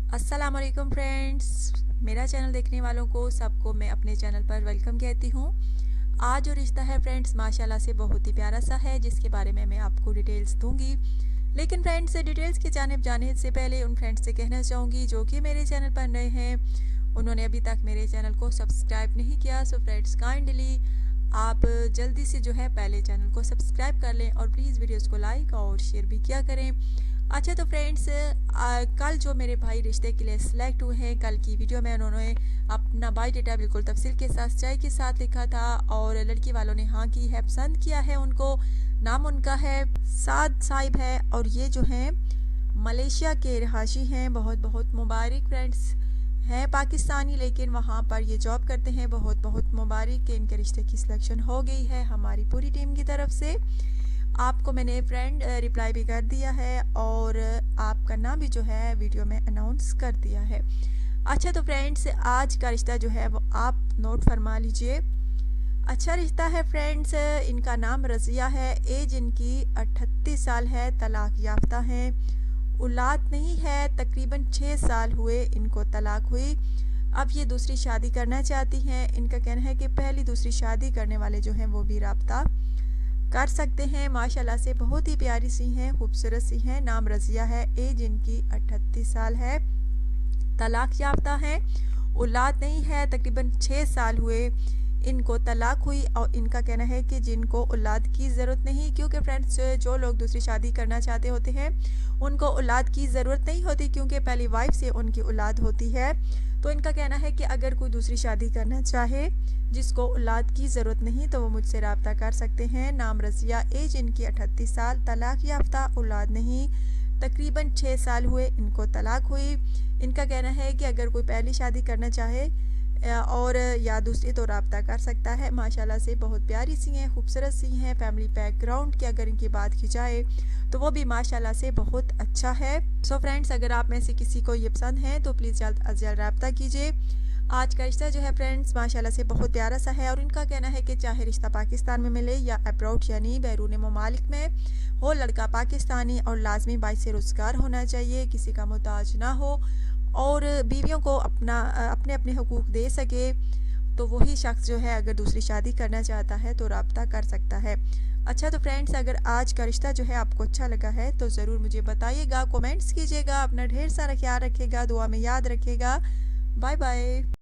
अस्सलाम वालेकुम फ्रेंड्स, मेरा चैनल देखने वालों को सबको मैं अपने चैनल पर वेलकम कहती हूँ। आज जो रिश्ता है फ्रेंड्स माशाल्लाह से बहुत ही प्यारा सा है, जिसके बारे में मैं आपको डिटेल्स दूंगी। लेकिन फ्रेंड्स डिटेल्स की जानिब जाने से पहले उन फ्रेंड्स से कहना चाहूँगी जो कि मेरे चैनल पर नए हैं, उन्होंने अभी तक मेरे चैनल को सब्सक्राइब नहीं किया। सो फ्रेंड्स काइंडली आप जल्दी से जो है पहले चैनल को सब्सक्राइब कर लें और प्लीज़ वीडियोस को लाइक और शेयर भी किया करें। अच्छा तो फ्रेंड्स कल जो मेरे भाई रिश्ते के लिए सिलेक्ट हुए हैं, कल की वीडियो में उन्होंने अपना बायोडाटा बिल्कुल तफसील के साथ सच्चाई के साथ लिखा था और लड़की वालों ने हाँ की है, पसंद किया है उनको। नाम उनका है साद साहिब है और ये जो हैं मलेशिया के रहाशी हैं। बहुत बहुत मुबारक फ्रेंड्स, हैं पाकिस्तानी लेकिन वहाँ पर ये जॉब करते हैं। बहुत बहुत मुबारक कि इनके रिश्ते की सिलेक्शन हो गई है हमारी पूरी टीम की तरफ से। आपको मैंने फ्रेंड रिप्लाई भी कर दिया है और आपका नाम भी जो है वीडियो में अनाउंस कर दिया है। अच्छा तो फ्रेंड्स आज का रिश्ता जो है वो आप नोट फरमा लीजिए। अच्छा रिश्ता है फ्रेंड्स, इनका नाम रज़िया है, एज इनकी 38 साल है, तलाक याफ्ता हैं, औलाद नहीं है, तकरीबन 6 साल हुए इनको तलाक हुई। अब ये दूसरी शादी करना चाहती हैं। इनका कहना है कि पहली दूसरी शादी करने वाले जो हैं वो भी राब्ता कर सकते हैं। माशाल्लाह से बहुत ही प्यारी सी हैं, खूबसूरत सी हैं। नाम रज़िया है, एज इनकी 38 साल है, तलाक याफ्ता हैं, औलाद नहीं है, तकरीबन 6 साल हुए इनको तलाक हुई। और इनका कहना है कि जिनको औलाद की ज़रूरत नहीं, क्योंकि फ्रेंड्स जो लोग दूसरी शादी करना चाहते होते हैं उनको औलाद की ज़रूरत नहीं होती, क्योंकि पहली वाइफ से उनकी औलाद होती है। तो इनका कहना है कि अगर कोई दूसरी शादी करना चाहे जिसको औलाद की ज़रूरत नहीं तो वो मुझसे रब्ता कर सकते हैं। नाम रज़िया, एज इनकी 38 साल, तलाक याफ्ता, औलाद नहीं, तकरीबन 6 साल हुए इनको तलाक हुई। इनका कहना है कि अगर कोई पहली शादी करना चाहे और या दूसरी तो रब्ता कर सकता है। माशाल्लाह से बहुत प्यारी सी हैं, खूबसूरत सी हैं। फैमिली बैकग्राउंड की अगर इनकी बात की जाए तो वो भी माशाल्लाह से बहुत अच्छा है। सो फ्रेंड्स अगर आप में से किसी को ये पसंद है तो प्लीज़ जल्द अज जल्द रब्ता कीजिए। आज का रिश्ता जो है फ्रेंड्स माशाल्लाह से बहुत प्यारा सा है और इनका कहना है कि चाहे रिश्ता पाकिस्तान में मिले या अब्रॉड यानी बैरून ममालिक में हो, लड़का पाकिस्तानी और लाजमी बाइस से रोज़गार होना चाहिए, किसी का मोहताज ना हो और बीवियों को अपने अपने हुकूक दे सके। तो वही शख्स जो है अगर दूसरी शादी करना चाहता है तो रब्ता कर सकता है। अच्छा तो फ्रेंड्स अगर आज का रिश्ता जो है आपको अच्छा लगा है तो ज़रूर मुझे बताइएगा, कमेंट्स कीजिएगा, अपना ढेर सारा ख्याल रखिएगा, दुआ में याद रखिएगा। Bye bye.